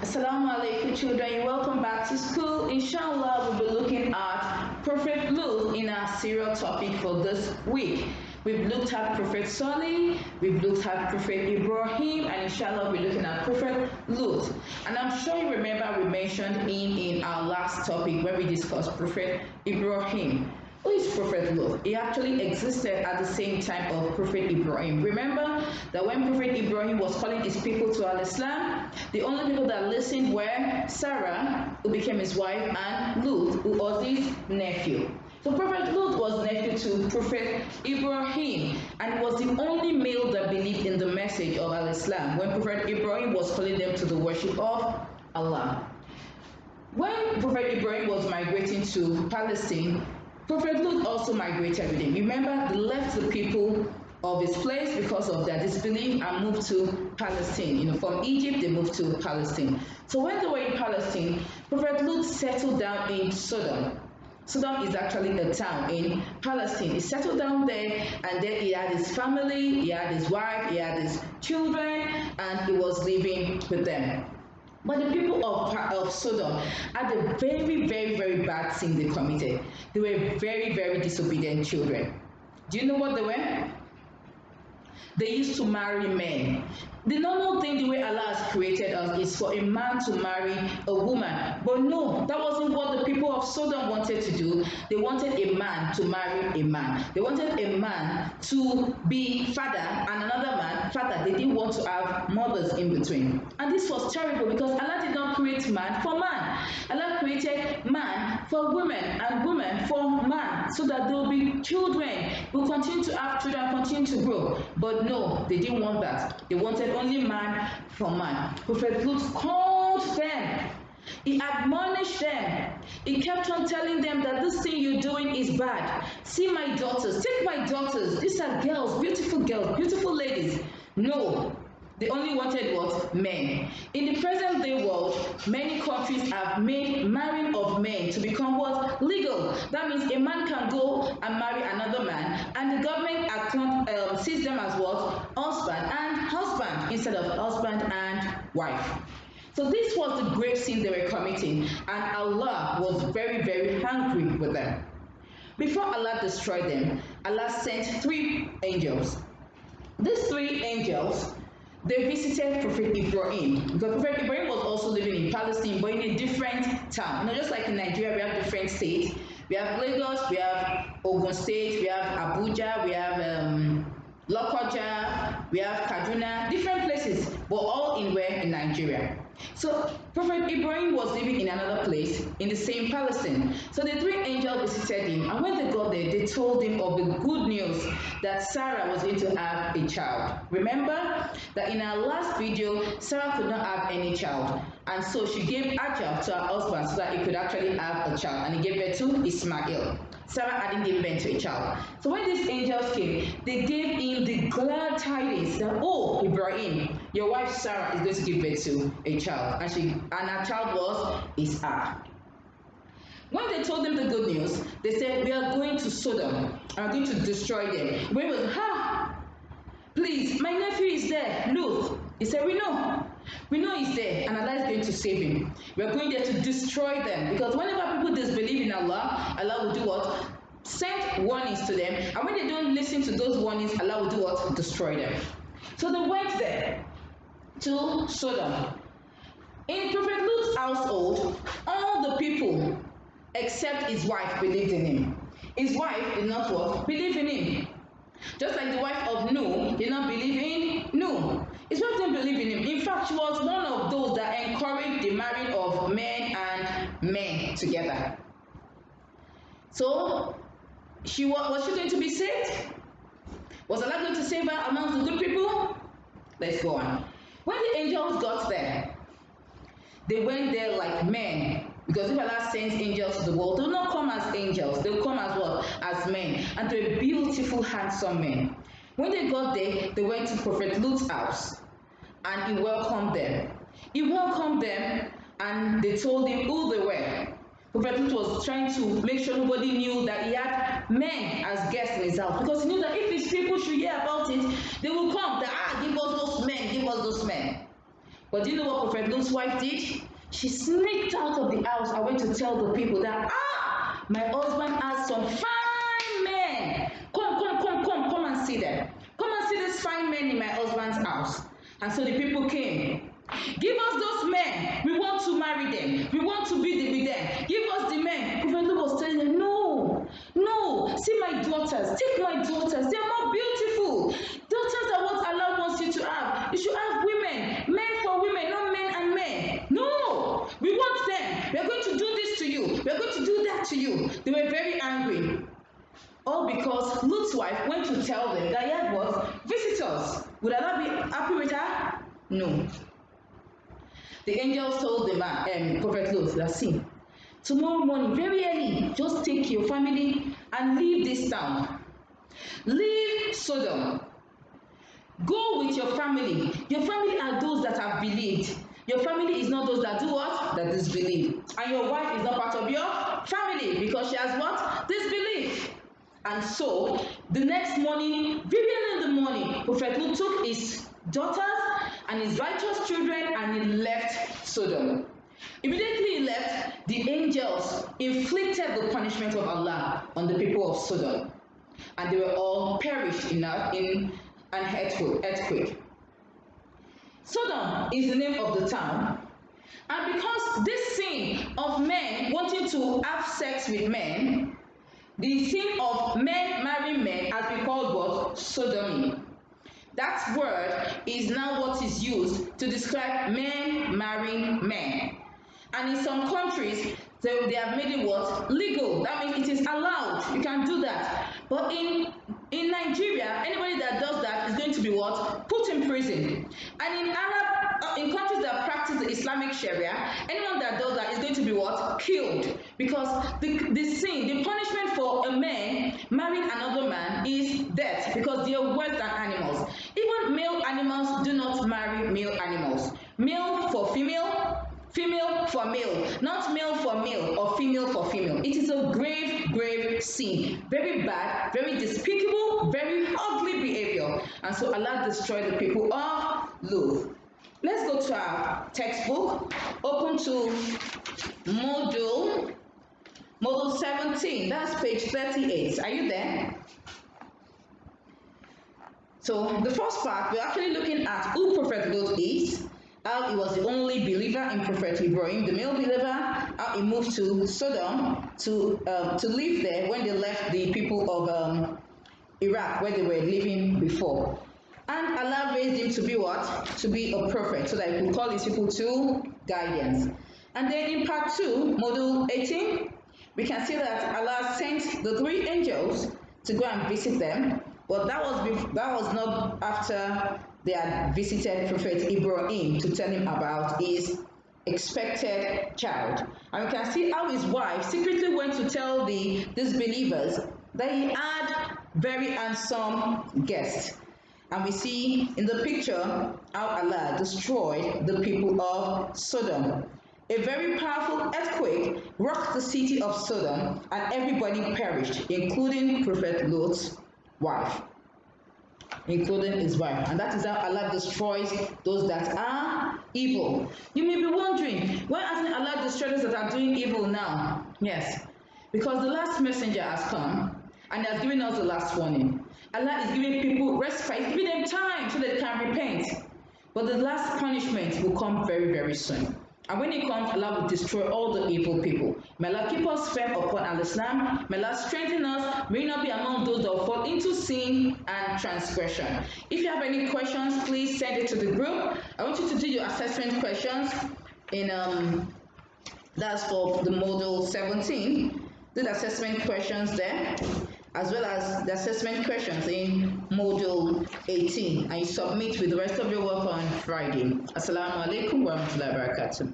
Assalamu alaikum children, you're welcome back to school. Inshallah, we'll be looking at Prophet Lut in our serial topic for this week. We've looked at Prophet Salih, we've looked at Prophet Ibrahim, and inshallah we're looking at Prophet Lut. And I'm sure you remember we mentioned him in our last topic where we discussed Prophet Ibrahim. Who is Prophet Lut? He actually existed at the same time of Prophet Ibrahim. Remember that when Prophet Ibrahim was calling his people to Al-Islam, the only people that listened were Sarah, who became his wife, and Lut, who was his nephew. So Prophet Lut was nephew to Prophet Ibrahim, and was the only male that believed in the message of Al-Islam when Prophet Ibrahim was calling them to the worship of Allah. When Prophet Ibrahim was migrating to Palestine, Prophet Lut also migrated with him. Remember, they left the people of his place because of their disbelief and moved to Palestine. From Egypt, they moved to Palestine. So when they were in Palestine, Prophet Lut settled down in Sodom. Sodom is actually a town in Palestine. He settled down there, and then he had his family, he had his wife, he had his children, and he was living with them. But the people of Sodom had a very, very, very bad sin they committed. They were very, very disobedient children. Do you know what they were? They used to marry men. The normal thing, the way Allah has created us, is for a man to marry a woman. But no, that wasn't what the people of Sodom wanted to do. They wanted a man to marry a man. They wanted a man to be father and another man father. They didn't want to have mothers in between. And this was terrible because Allah did not create man for man. Allah created man for women and women for man, so that there will be children who continue to have children, continue to grow. But no, they didn't want that. They wanted only man for man. Prophet Lut called them. He admonished them. He kept on telling them that this thing you're doing is bad. See my daughters. Take my daughters. These are girls, beautiful ladies. No. They only wanted what? Men. In the present day world, many countries have made marrying of men to become what? Legal. That means a man can go and marry another man, and the government sees them as what? Husband and husband instead of husband and wife. So this was the grave sin they were committing, and Allah was very, very angry with them. Before Allah destroyed them, Allah sent 3 angels. These 3 angels, they visited Prophet Ibrahim, because Prophet Ibrahim was also living in Palestine, but in a different town. Just like in Nigeria, we have different states. We have Lagos, we have Ogun State, we have Abuja, we have Lokoja, we have Kaduna, different places, but all in where? In Nigeria. So Prophet Ibrahim was living in another place in the same Palestine. So the 3 angels visited him, and when they got there, they told him of the good news that Sarah was going to have a child. Remember that in our last video, Sarah could not have any child, and so she gave Hajar to her husband so that he could actually have a child, and he gave birth to Ismail. Sarah hadn't given birth to a child. So when these angels came, they gave him the glad tidings that, oh, Ibrahim, your wife Sarah is going to give birth to a child, and her child was Isaac. When they told them the good news, they said, we are going to Sodom and are going to destroy them. When it was, please, my nephew is there, Lut. He said, we know he's there, and Allah is going to save him. We are going there to destroy them, because whenever people disbelieve in Allah, Allah will do what? Send warnings to them, and when they don't listen to those warnings, Allah will do what? Destroy them. So they went there to Sodom. In Prophet Lut's household, all the people except his wife believed in him. His wife did not what? Believe in him. Just like the wife of Noah did not believe in Noah. His wife didn't believe in him. In fact, she was one of those that encouraged the marrying of men and men together. So, was she going to be saved? Was Allah going to save her amongst the good people? Let's go on. When the angels got there, they went there like men. Because if Allah sends angels to the world, they will not come as angels. They will come as what? As men. And they were beautiful, handsome men. When they got there, they went to Prophet Lut's house, and he welcomed them. He welcomed them, and they told him who they were. Prophet Lut was trying to make sure nobody knew that he had men as guests in his house, because he knew that if his people should hear about it, they will come. Give us those men, give us those men. But do you know what Prophet Lut's wife did? She sneaked out of the house and went to tell the people that, my husband has some fine men. Come and see them. Come and see these fine men in my husband's house. And so the people came. Give us those men. We want to marry them. We want to be with them. Give us the men. Prophet Lut was telling them, no. See my daughters. Take my daughters. They are more beautiful. Daughters are what Allah wants you to have. You should have women. Men for women, not men and men. No. We want them. We are going to do this to you. We are going to do that to you. They were very angry. All because Lut's wife went to tell them that he had what? Visitors. Would Allah be happy with her? No. The angels told the man, Prophet Lut, that see, tomorrow morning, very early, just take your family and leave this town. Leave Sodom. Go with your family. Your family are those that have believed. Your family is not those that do what? That disbelieve. And your wife is not part of your family because she has what? Disbelief. And so, the next morning, very early in the morning, Prophet Lut took his daughters and his righteous children and he left Sodom. Immediately he left, the angels inflicted the punishment of Allah on the people of Sodom. And they were all perished in an earthquake. Sodom is the name of the town. And because this sin of men wanting to have sex with men, the sin of men marrying men has been called what? Sodomy. That word is now what is used to describe men marrying men. And in some countries, they have made it what? Legal. That means it is allowed. You can do that. But in Nigeria, anybody that does that is going to be what? Put in prison. And in countries that practice the Islamic Sharia, anyone that does that is going to be what? Killed. Because the sin, the punishment for a man marrying another man is death, because they are worse than animals. Even male animals do not marry male animals. Male for female, female for male, not male for male or female for female. It is a grave sin. Very bad, very despicable, very ugly behavior. And so Allah destroyed the people of Lut. Let's go to our textbook. Open to module 17. That's page 38. Are you there? So the first part, we're actually looking at who Prophet Lut is, how he was the only believer in Prophet Ibrahim, the male believer, how he moved to Sodom to live there when they left the people of Iraq, where they were living before. And Allah raised him to be what? To be a prophet, so that he could call his people to guidance. And then in part 2, module 18, we can see that Allah sent the 3 angels to go and visit them. But that was not after they had visited Prophet Ibrahim to tell him about his expected child. And we can see how his wife secretly went to tell the disbelievers that he had very handsome guests. And we see in the picture how Allah destroyed the people of Sodom. A very powerful earthquake rocked the city of Sodom and everybody perished, including Prophet Lut's wife. Including his wife. And that is how Allah destroys those that are evil. You may be wondering, why hasn't Allah destroyed those that are doing evil now? Yes, because the last messenger has come and has given us the last warning. Allah is giving people respite, giving them time so that they can repent. But the last punishment will come very, very soon. And when it comes, Allah will destroy all the evil people. May Allah keep us firm upon Al-Islam. May Allah strengthen us. May we not be among those that fall into sin and transgression. If you have any questions, please send it to the group. I want you to do your assessment questions in that's for the module 17. Do the assessment questions there, as well as the assessment questions in module 18, and you submit with the rest of your work on Friday. Assalamu alaikum wa rahmatullahi wa barakatuh.